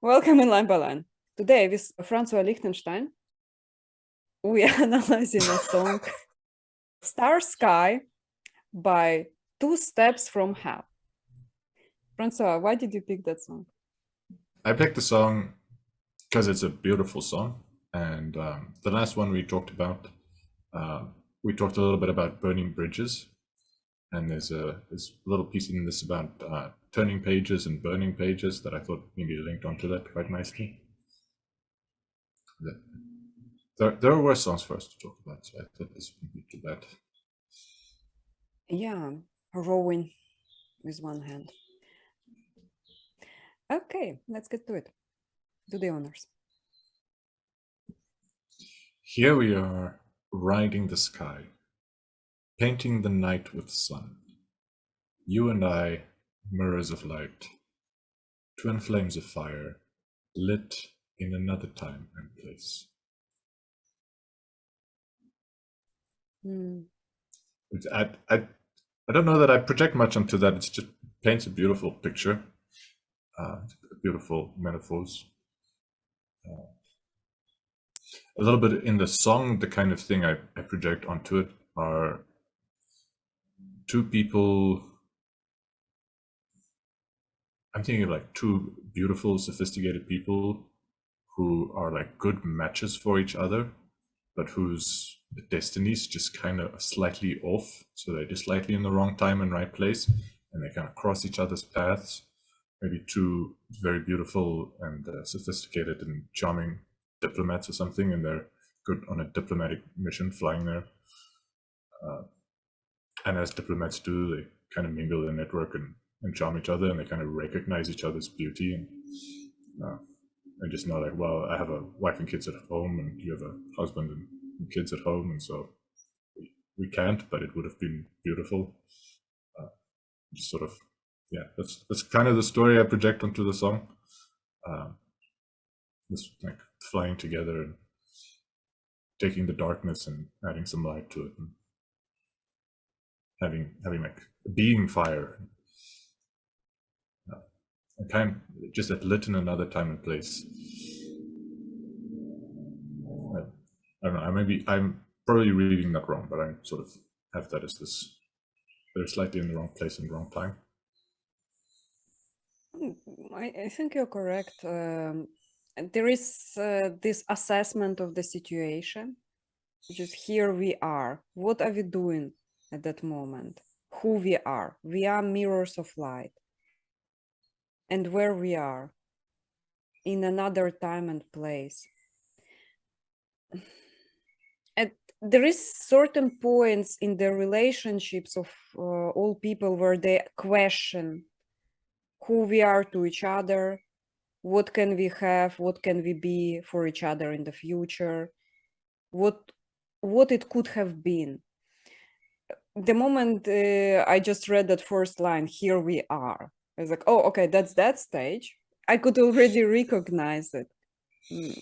Welcome in Line by Line. Today with Francois Liechtenstein, we are analyzing a song Star Sky by Two Steps from Hell. Francois, why did you pick that song? I picked the song because it's a beautiful song, and the last one we talked about, we talked a little bit about burning bridges, and there's a little piece in this about turning pages and burning pages that I thought maybe linked onto that quite nicely. There are worse songs for us to talk about, so I thought this wouldn't be too bad. Yeah, rowing with one hand. Okay, let's get to it. Do the honors. Here we are, riding the sky, painting the night with sun. You and I, mirrors of light, twin flames of fire, lit in another time and place. I don't know that I project much onto that. It just paints a beautiful picture, beautiful metaphors. A little bit in the song, the kind of thing I project onto it are two people. I'm thinking of like two beautiful, sophisticated people who are like good matches for each other, but whose destinies just kind of slightly off. So they're just slightly in the wrong time and right place, and they kind of cross each other's paths. Maybe two very beautiful and sophisticated and charming diplomats or something, and they're good on a diplomatic mission flying there. And as diplomats do, they kind of mingle and network and charm each other, and they kind of recognize each other's beauty and just know like, well, I have a wife and kids at home, and you have a husband and kids at home, and so we can't, but it would have been beautiful. Just sort of, yeah, that's kind of the story I project onto the song. This like flying together and taking the darkness and adding some light to it, and having like being fire, and kind of just that lit in another time and place. I don't know. I'm probably reading that wrong, but I sort of have that as this. They're slightly in the wrong place and wrong time. I think you're correct. There is this assessment of the situation, which is here we are. What are we doing at that moment? Who we are? We are mirrors of light. And where we are in another time and place. And there is certain points in the relationships of all people where they question who we are to each other, what can we have, what can we be for each other in the future, what it could have been. The moment I just read that first line, here we are, I was like, oh, okay, that's that stage. I could already recognize it,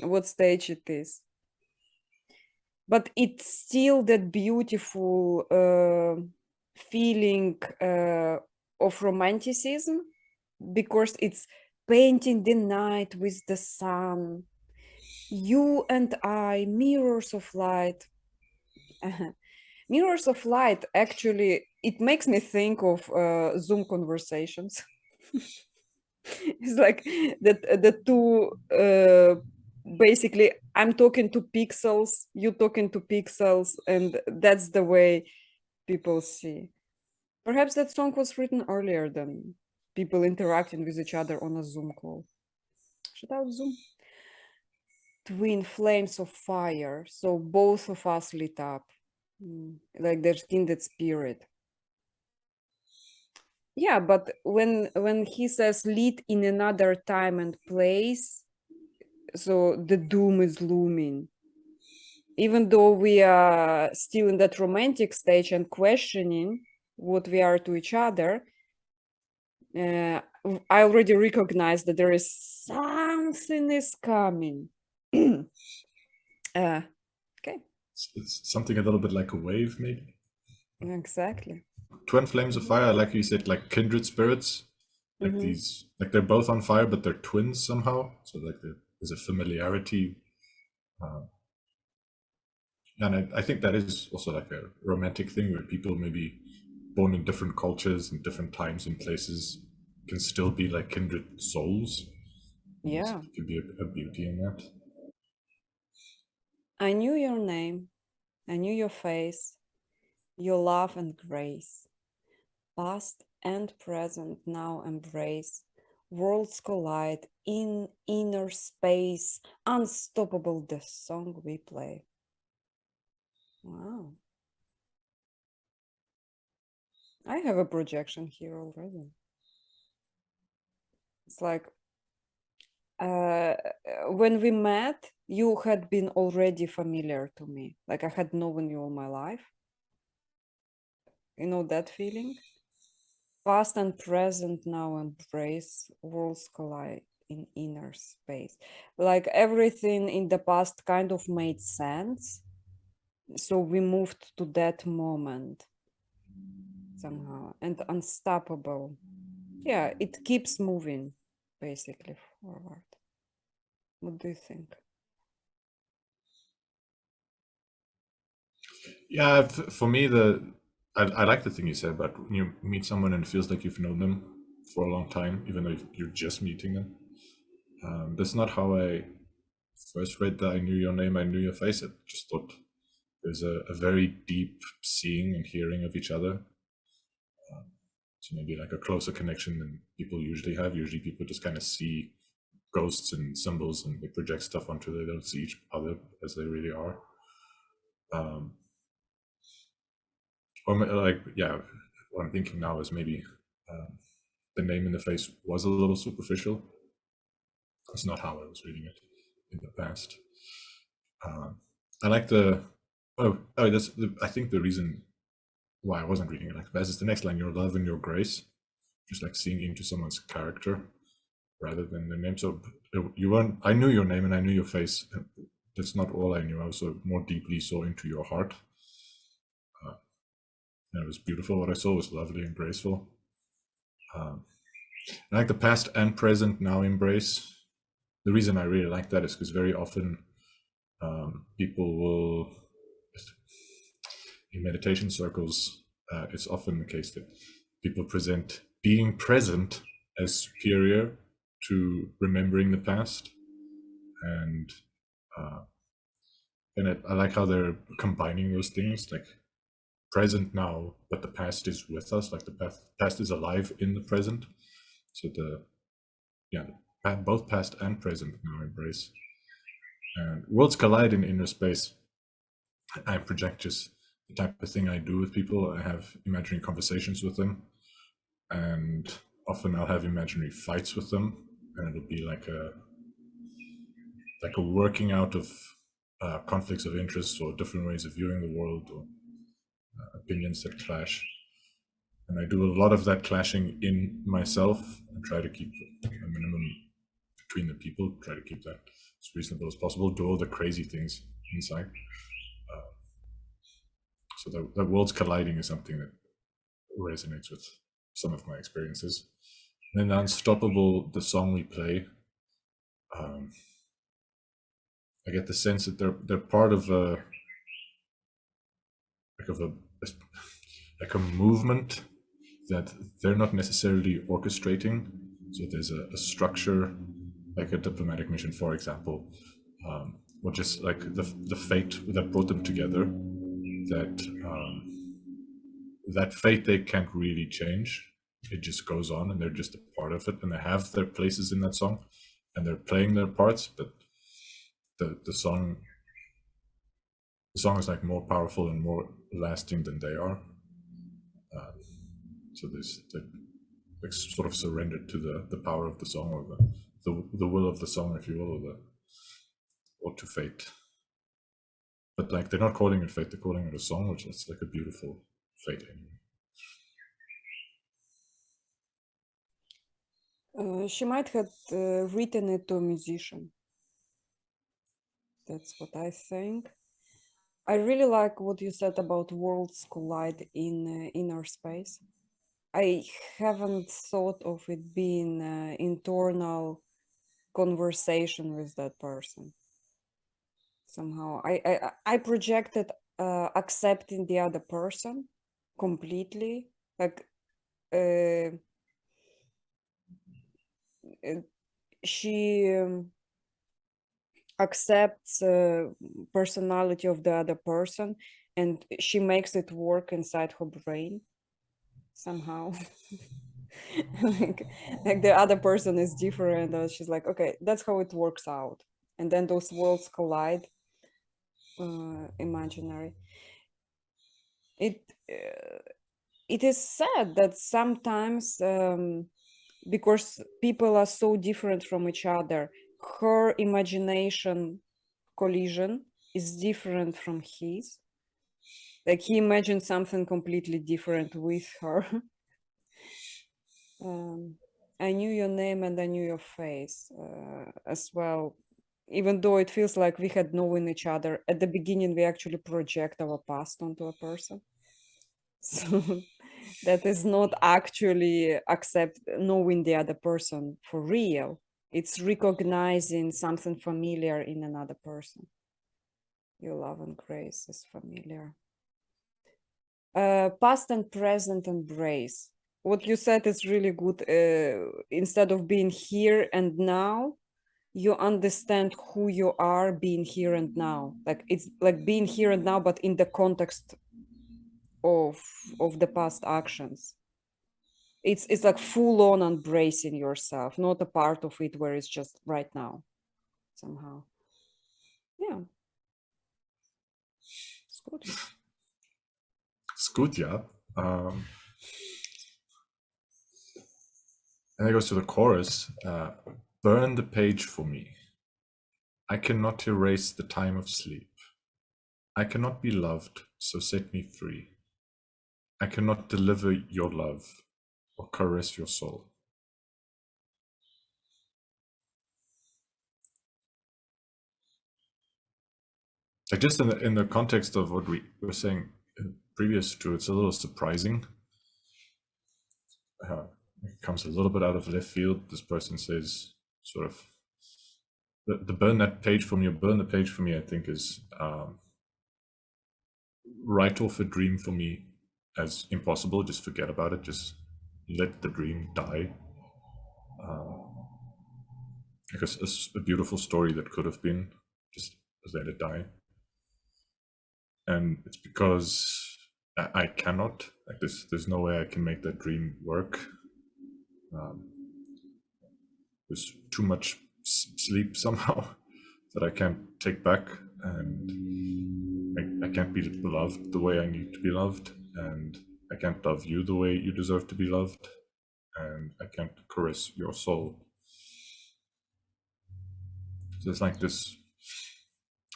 what stage it is. But it's still that beautiful feeling of romanticism, because it's painting the night with the sun. You and I, mirrors of light. Mirrors of light, actually, it makes me think of Zoom conversations. It's like the two, basically, I'm talking to pixels, you talking to pixels, and that's the way people see. Perhaps that song was written earlier than people interacting with each other on a Zoom call. Shout out Zoom. Twin flames of fire, so both of us lit up, like there's kindred spirit. Yeah, but when he says lit in another time and place, so the doom is looming. Even though we are still in that romantic stage and questioning what we are to each other, I already recognize that there is something is coming. Okay. It's something a little bit like a wave, maybe. Exactly. Twin flames of fire, like you said, like kindred spirits. like these, like they're both on fire, but they're twins somehow. So like there's a familiarity, and I think that is also like a romantic thing where people maybe born in different cultures and different times and places can still be like kindred souls. Yeah. There could be a beauty in that. I knew your name. I knew your face, your love and grace. Past and present now embrace. Worlds collide in inner space. Unstoppable the song we play. Wow. I have a projection here already. It's like when we met, you had been already familiar to me. Like I had known you all my life. You know that feeling? Past and present now embrace, worlds collide in inner space. Like everything in the past kind of made sense. So we moved to that moment somehow, and unstoppable. Yeah, it keeps moving basically forward. What do you think? Yeah, for me, I like the thing you said about when you meet someone and it feels like you've known them for a long time, even though you're just meeting them. That's not how I first read that I knew your name, I knew your face. I just thought there's a very deep seeing and hearing of each other. So maybe like a closer connection than people usually have. Usually people just kind of see ghosts and symbols and they project stuff onto it. They don't see each other as they really are. Or like, yeah, what I'm thinking now is maybe the name in the face was a little superficial. That's not how I was reading it in the past. I like that's I think the reason why I wasn't reading it like that is the next line, your love and your grace, just like seeing into someone's character rather than the name. So you weren't, I knew your name and I knew your face. That's not all I knew. I also more deeply saw into your heart. And it was beautiful. What I saw was lovely and graceful. I like the past and present now embrace. The reason I really like that is because very often people will, in meditation circles, it's often the case that people present being present as superior to remembering the past. And I like how they're combining those things, like present now, but the past is with us, like the past is alive in the present. So both past and present now embrace. And worlds collide in inner space. I project just the type of thing I do with people. I have imaginary conversations with them, and often I'll have imaginary fights with them, and it'll be like a working out of conflicts of interest or different ways of viewing the world or opinions that clash. And I do a lot of that clashing in myself and try to keep a minimum between the people, try to keep that as reasonable as possible, do all the crazy things inside. So the worlds colliding is something that resonates with some of my experiences. And then Unstoppable, the song we play, I get the sense that they're part of a movement that they're not necessarily orchestrating. So there's a structure, like a diplomatic mission, for example, or just like the fate that brought them together. That fate they can't really change. It just goes on, and they're just a part of it, and they have their places in that song, and they're playing their parts. But the song is like more powerful and more lasting than they are. So there's like sort of surrendered to the power of the song, or the will of the song, if you will, or to fate. But like they're not calling it fate; they're calling it a song, which is like a beautiful fate anyway. She might have written it to a musician. That's what I think. I really like what you said about worlds collide in inner space. I haven't thought of it being an internal conversation with that person. Somehow I projected accepting the other person completely, like uh, she accepts personality of the other person and she makes it work inside her brain somehow. like the other person is different, and she's like, okay, that's how it works out, and then those worlds collide, imaginary. It is sad that sometimes because people are so different from each other, her imagination collision is different from his. Like he imagined something completely different with her. I knew your name and I knew your face as well. Even though it feels like we had known each other at the beginning, we actually project our past onto a person. So that is not actually knowing the other person for real. It's recognizing something familiar in another person. Your love and grace is familiar. Past and present embrace. What you said is really good. Instead of being here and now, you understand who you are being here and now. Like it's like being here and now, but in the context of the past actions. It's like full on embracing yourself, not a part of it where it's just right now somehow. Yeah, it's good. It's good, yeah. And it goes to the chorus. Burn the page for me. I cannot erase the time of sleep. I cannot be loved, so set me free. I cannot deliver your love or caress your soul. Like just in the context of what we were saying previous to, it's a little surprising. It comes a little bit out of left field. This person says, sort of, the burn that page from you, burn the page for me, I think is write off a dream for me as impossible. Just forget about it. Just let the dream die. Because it's a beautiful story that could have been, just let it die. And it's because I cannot, like there's no way I can make that dream work. There's too much sleep somehow that I can't take back, and I can't be loved the way I need to be loved, and I can't love you the way you deserve to be loved, and I can't caress your soul. So it's like this,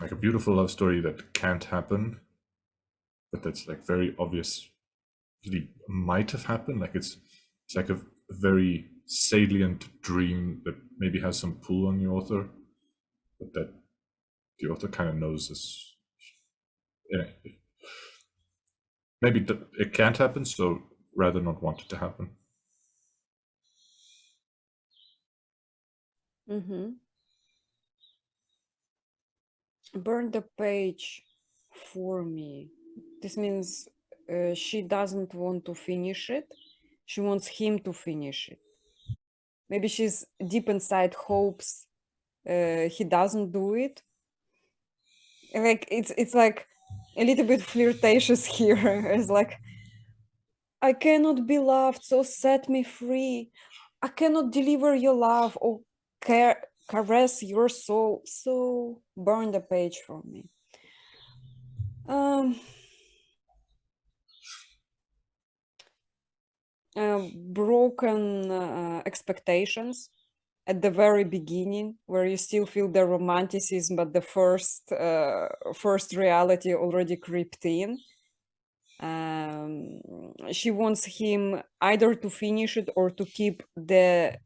like a beautiful love story that can't happen, but that's like very obviously might have happened. Like it's like a very salient dream that maybe has some pull on the author, but that the author kind of knows this. Yeah, maybe it can't happen, so rather not want it to happen. Burn the page for me. This means she doesn't want to finish it. She wants him to finish it. Maybe she's deep inside hopes he doesn't do it. Like it's like a little bit flirtatious here. It's like, I cannot be loved, so set me free. I cannot deliver your love or caress your soul, so burn the page for me. Broken expectations at the very beginning, where you still feel the romanticism, but the first reality already creeped in. She wants him either to finish it or to keep the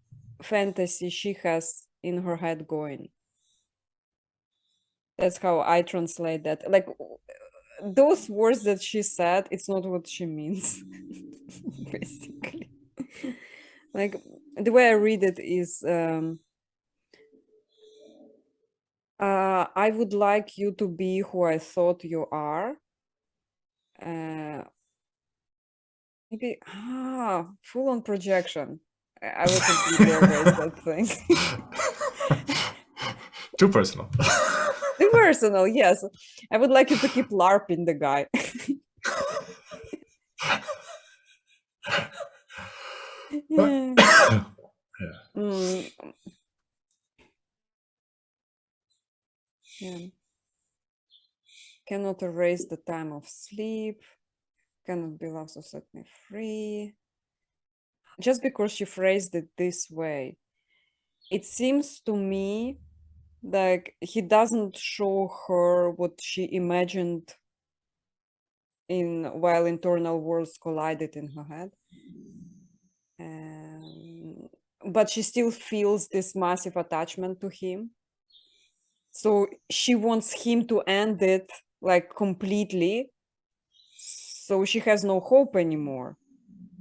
fantasy she has in her head going. That's how I translate that. Like those words that she said, it's not what she means, basically. Like the way I read it is, I would like you to be who I thought you are. Maybe full on projection. I will completely erase that thing. Too personal. Too personal, yes. I would like you to keep LARPing the guy. Yeah. Yeah. Yeah. Cannot erase the time of sleep. Cannot be lost, so set me free. Just because she phrased it this way, it seems to me like he doesn't show her what she imagined while internal worlds collided in her head. But she still feels this massive attachment to him. So she wants him to end it like completely. So she has no hope anymore.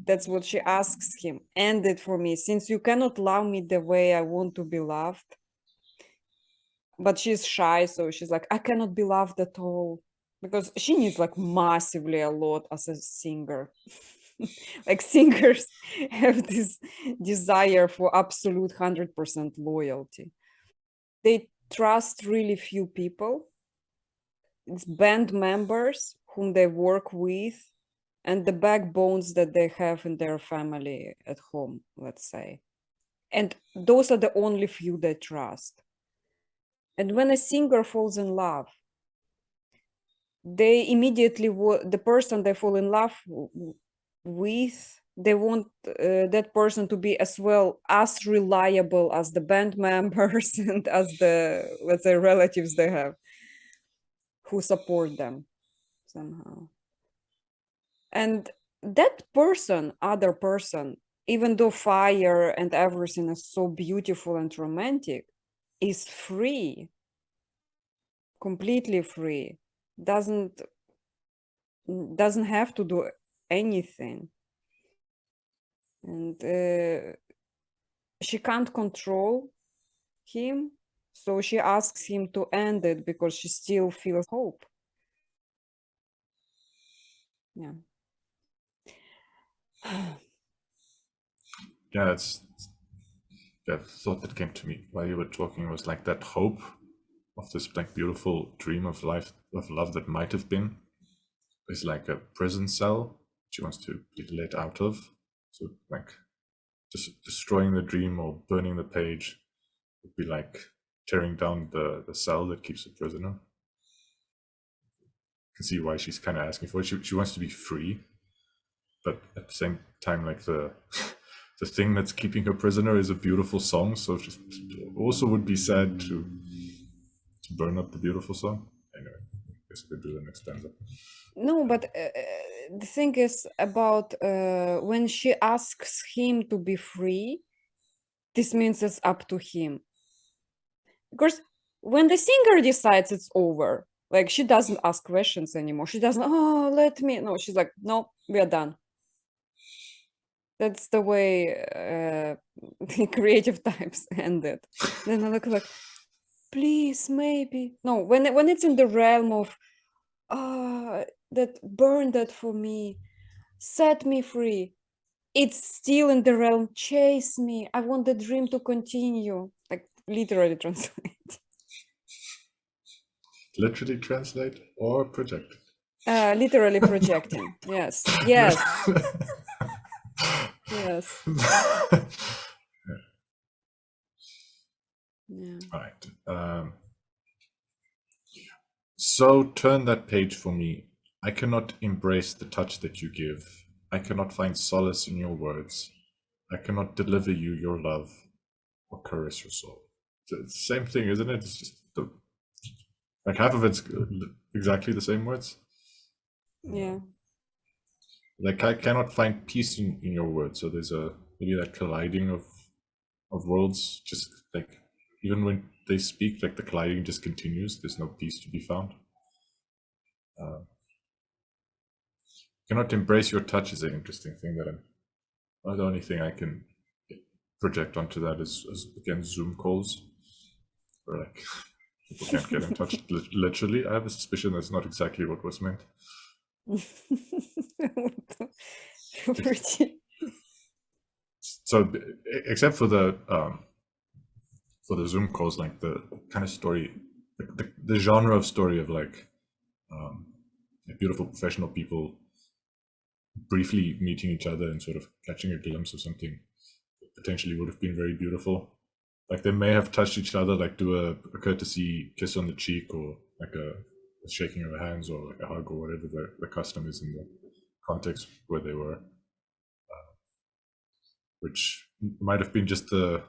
That's what she asks him. End it for me, since you cannot love me the way I want to be loved. But she's shy, so she's like, I cannot be loved at all. Because she needs like massively a lot as a singer. Like singers have this desire for absolute 100% loyalty. They trust really few people. It's band members whom they work with and the backbones that they have in their family at home, let's say. And those are the only few they trust. And when a singer falls in love, they immediately, the person they fall in love with, they want that person to be as well as reliable as the band members and as the, let's say, relatives they have who support them somehow. And that person, other person, even though fire and everything is so beautiful and romantic, is free, completely free, doesn't have to do anything. And she can't control him, so she asks him to end it because she still feels hope. Yeah. Yeah, that's the thought that came to me while you were talking was like that hope of this like beautiful dream of life, of love that might have been, is like a prison cell she wants to be let out of. So like just destroying the dream or burning the page would be like tearing down the cell that keeps a prisoner. You can see why she's kind of asking for it. She wants to be free, but at the same time, like the the thing that's keeping her prisoner is a beautiful song. So she also would be sad to burn up the beautiful song. Anyway, I guess I could do the next stanza. No, but the thing is about when she asks him to be free, this means it's up to him. Because when the singer decides it's over, like she doesn't ask questions anymore. She doesn't, oh, let me. No, she's like, no, we are done. That's the way the creative types ended. Then I look like, please, maybe. No, when it's in the realm of, that burn that for me, set me free. It's still in the realm, chase me. I want the dream to continue. Like literally translate. Literally translate or project? Literally projecting. Yes. Yes. Yes. Yeah. All right. So turn that page for me. I cannot embrace the touch that you give. I cannot find solace in your words. I cannot deliver you your love or caress your soul. It's the same thing, isn't it? It's just like half of it's exactly the same words. Yeah. Like I cannot find peace in your words. So there's maybe that colliding of worlds. Just like even when they speak, like the colliding just continues. There's no peace to be found. Cannot embrace your touch is an interesting thing that I'm not the only thing I can project onto that is again Zoom calls, where like people can't get in touch literally. I have a suspicion that's not exactly what was meant. So except for the Zoom calls, like the kind of story, the genre of story of like beautiful professional people briefly meeting each other and sort of catching a glimpse of something that potentially would have been very beautiful. Like they may have touched each other, like do a courtesy kiss on the cheek, or like a shaking of hands, or like a hug, or whatever the custom is in the context where they were, which might have been just I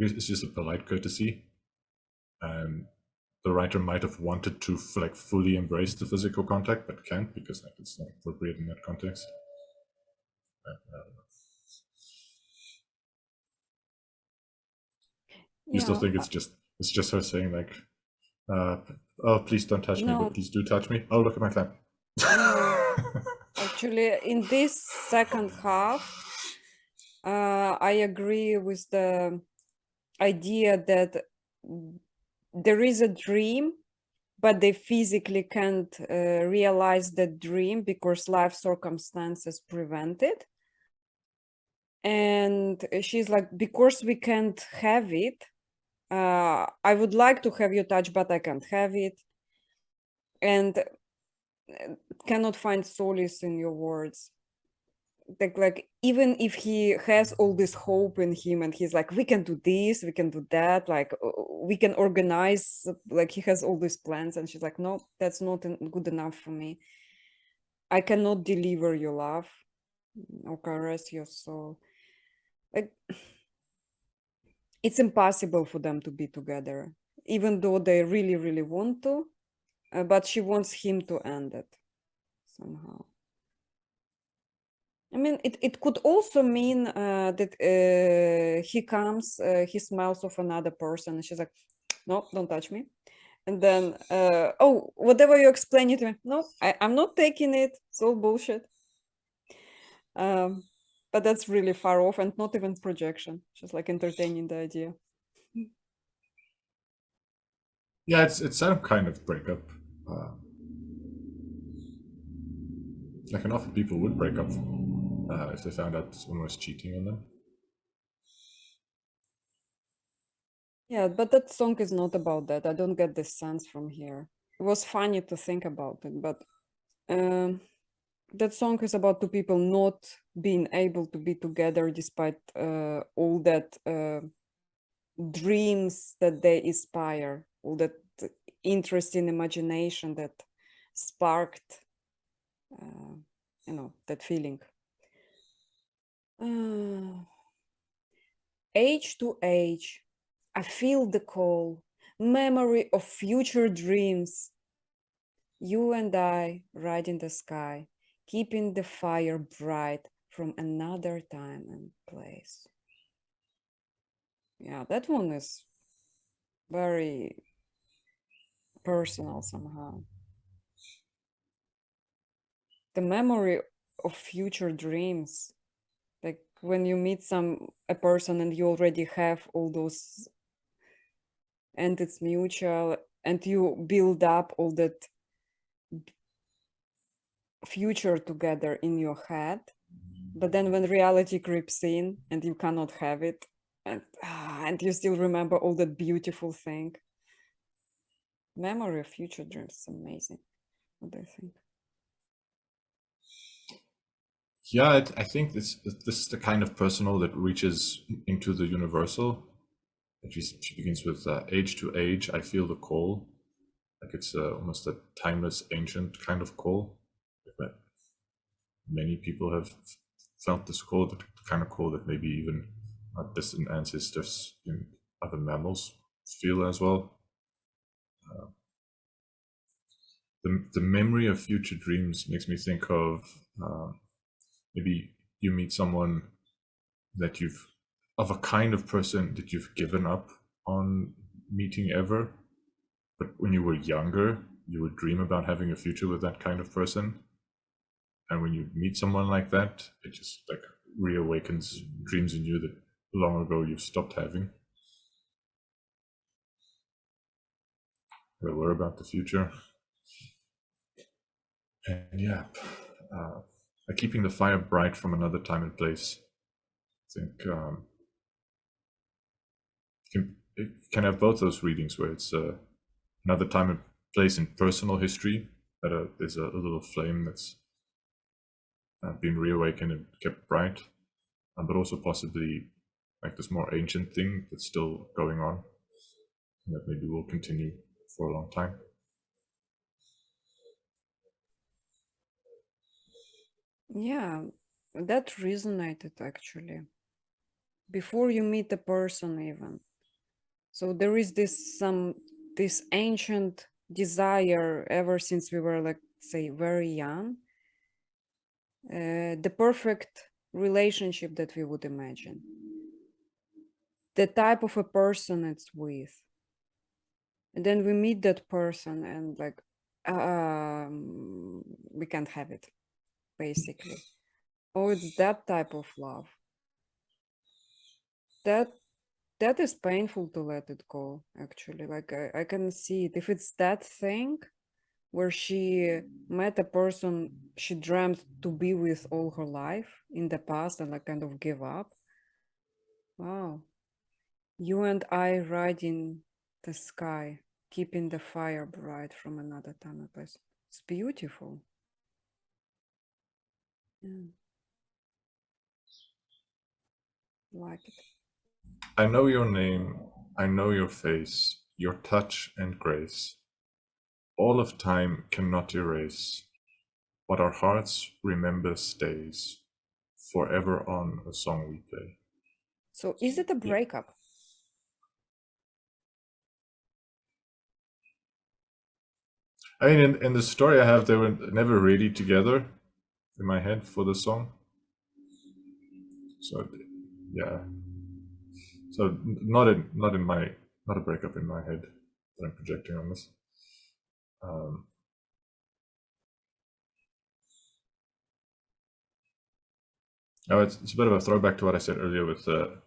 guess it's just a polite courtesy, and the writer might have wanted to like fully embrace the physical contact, but can't because like it's not appropriate in that context. You still think it's just her saying like, "Oh, please don't touch me, but please do touch me. Oh, look at my fan." Actually, in this second half, I agree with the idea that there is a dream, but they physically can't realize that dream because life circumstances prevent it. And she's like, because we can't have it, I would like to have your touch, but I can't have it. And cannot find solace in your words. Like even if he has all this hope in him and he's like, we can do this, we can do that, like we can organize, like he has all these plans, and she's like, no, that's not good enough for me. I cannot deliver your love or caress your soul. Like it's impossible for them to be together, even though they really, really want to, but she wants him to end it somehow. I mean, it could also mean that he comes, he smells of another person, and she's like, no, don't touch me. And then, oh, whatever you explain it to me, no, I'm not taking it. It's all bullshit. But that's really far off and not even projection, just like entertaining the idea. Yeah, it's some kind of breakup. Like an often people would break up if they found out someone was cheating on them. Yeah, but that song is not about that. I don't get this sense from here. It was funny to think about it, but that song is about two people not being able to be together despite all that dreams that they inspire, all that interesting imagination that sparked, that feeling. Age to age, I feel the call, memory of future dreams. You and I ride in the sky, keeping the fire bright from another time and place. Yeah, that one is very personal somehow. The memory of future dreams, like when you meet a person and you already have all those, and it's mutual, and you build up all that future together in your head, but then when reality creeps in and you cannot have it, and you still remember all that beautiful thing. Memory of future dreams is amazing. What do you think? Yeah, I think this is the kind of personal that reaches into the universal. She begins with age to age, I feel the call. Like it's almost a timeless, ancient kind of call. That many people have felt this call, the kind of call that maybe even our distant ancestors in other mammals feel as well. The memory of future dreams makes me think of maybe you meet someone that of a kind of person that you've given up on meeting ever, but when you were younger, you would dream about having a future with that kind of person. And when you meet someone like that, it just like reawakens dreams in you that long ago you've stopped having. They worry about the future. And yeah, keeping the fire bright from another time and place. I think it can have both those readings where it's another time and place in personal history, that there's a little flame that's been reawakened and kept bright, but also possibly like this more ancient thing that's still going on, and that maybe will continue for a long time. Yeah, that resonated actually. Before you meet the person even. So there is this ancient desire ever since we were, like, say, very young, the perfect relationship that we would imagine, the type of a person it's with, and then we meet that person and like we can't have it, basically. Oh, it's that type of love that is painful to let it go, actually. Like I can see it. If it's that thing where she met a person she dreamt to be with all her life in the past and like kind of give up. Wow. You and I riding the sky, keeping the fire bright from another time and place. It's beautiful. Yeah. Like it. I know your name, I know your face, your touch and grace. All of time cannot erase. What our hearts remember stays, forever on a song we play. So is it a breakup? I mean, in the story I have, they were never really together in my head for the song. So, yeah. So not a breakup in my head that I'm projecting on this. No, it's a bit of a throwback to what I said earlier with the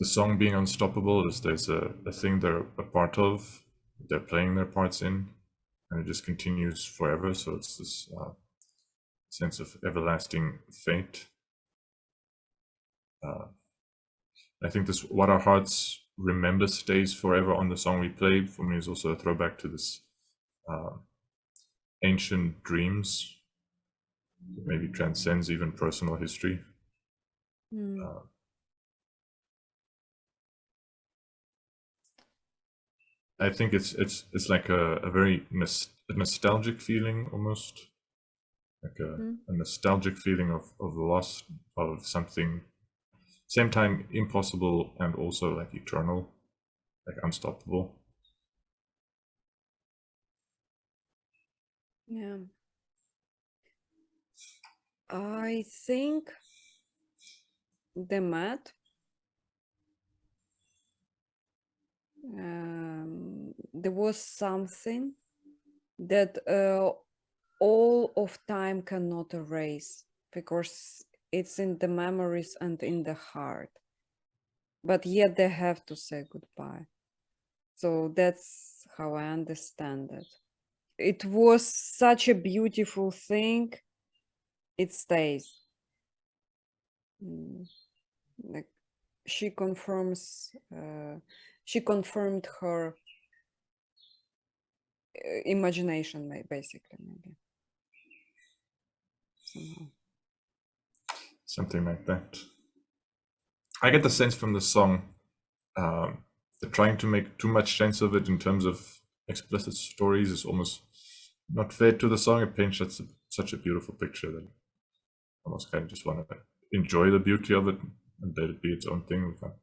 song being unstoppable. Is there's a thing they're a part of, they're playing their parts in, and it just continues forever. So it's this sense of everlasting fate. I think this what our hearts remember stays forever on the song we play. For me, is also a throwback to this ancient dreams that maybe transcends even personal history. I think it's like a very nostalgic feeling, almost like a nostalgic feeling of loss, of something, same time impossible and also like eternal, like unstoppable. Yeah. I think the mat there was something that all of time cannot erase because it's in the memories and in the heart, but yet they have to say goodbye. So that's how I understand it. It was such a beautiful thing. It stays. Like she confirms, she confirmed her imagination, basically, maybe somehow. Something like that. I get the sense from the song that trying to make too much sense of it in terms of explicit stories is almost not fair to the song. It paints such a beautiful picture that I almost kind of just want to enjoy the beauty of it and let it be its own thing without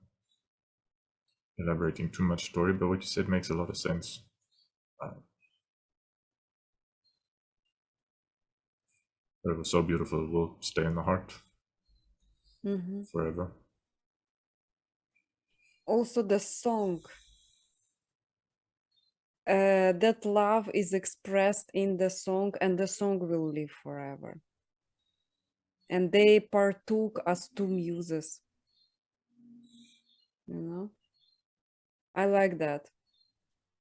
elaborating too much story. But what you said makes a lot of sense. But it was so beautiful, it will stay in the heart forever. Also, the song, that love is expressed in the song, and the song will live forever. and they partook as two muses. You know, I like that.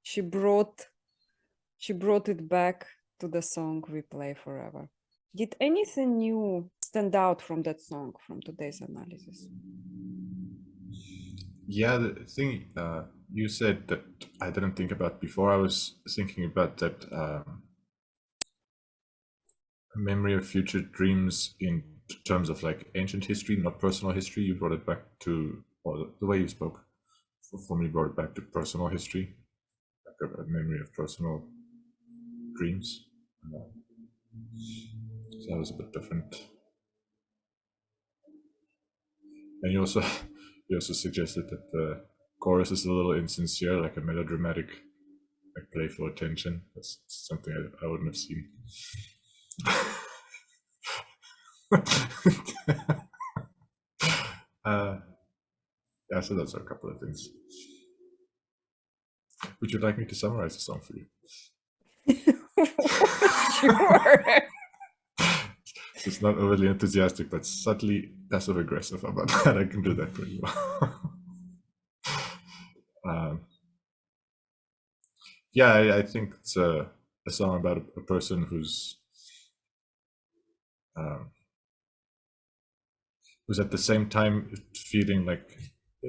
She brought it back to the song we play forever. Did anything new stand out from that song, from today's analysis? Yeah, the thing you said that I didn't think about before, I was thinking about that memory of future dreams in terms of like ancient history, not personal history. You brought it back to, or the way you spoke for me brought it back to personal history, like a memory of personal dreams. So that was a bit different. And you also suggested that the chorus is a little insincere, like a melodramatic, like playful attention. That's something I wouldn't have seen. Yeah, so those are a couple of things. Would you like me to summarize the song for you? Sure. It's not overly enthusiastic, but subtly passive aggressive about that. I can do that pretty well. Yeah, I think it's a song about a person who's at the same time feeling like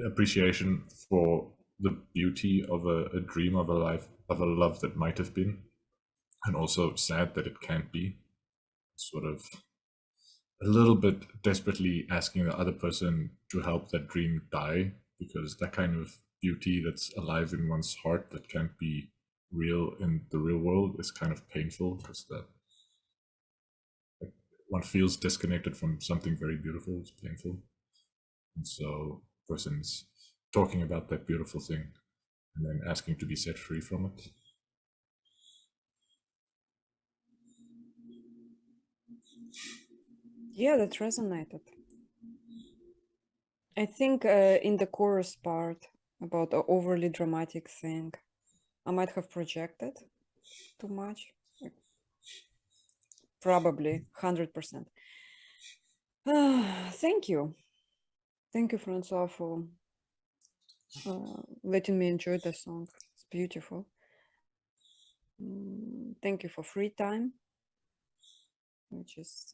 appreciation for the beauty of a dream of a life, of a love that might have been, and also sad that it can't be. Sort of a little bit desperately asking the other person to help that dream die, because that kind of beauty that's alive in one's heart that can't be real in the real world is kind of painful, because that one feels disconnected from something very beautiful. It's painful. And so person's talking about that beautiful thing and then asking to be set free from it. Yeah, that resonated. I think in the chorus part about the overly dramatic thing, I might have projected too much. Probably 100%. Thank you. Thank you, Francois, for letting me enjoy the song. It's beautiful. Thank you for free time, which is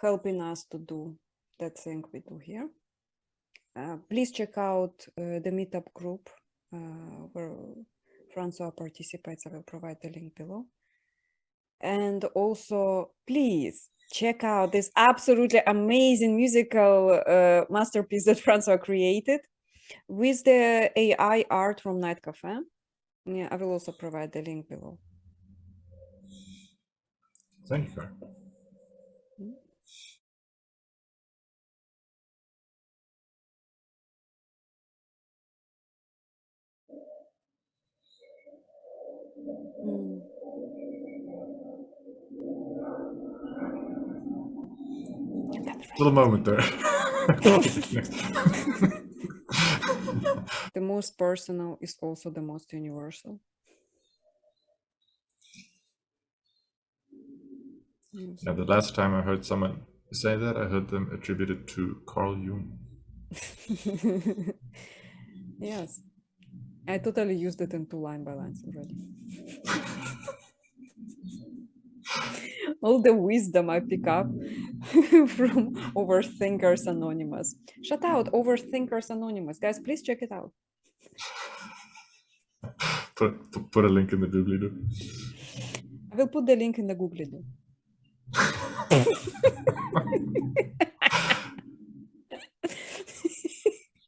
helping us to do that thing we do here. Please check out the meetup group where Francois participates. I will provide the link below. And also, please check out this absolutely amazing musical masterpiece that Francois created with the AI art from Night Cafe. Yeah, I will also provide the link below. Thank you, Karen. Little moment there. The most personal is also the most universal. Yeah, the last time I heard someone say that, I heard them attributed to Carl Jung. Yes, I totally used it in 2 line by lines already. All the wisdom I pick up from Overthinkers Anonymous. Shout out Overthinkers Anonymous. Guys, please check it out. Put a link in the doobly-doo. I will put the link in the Google-doo.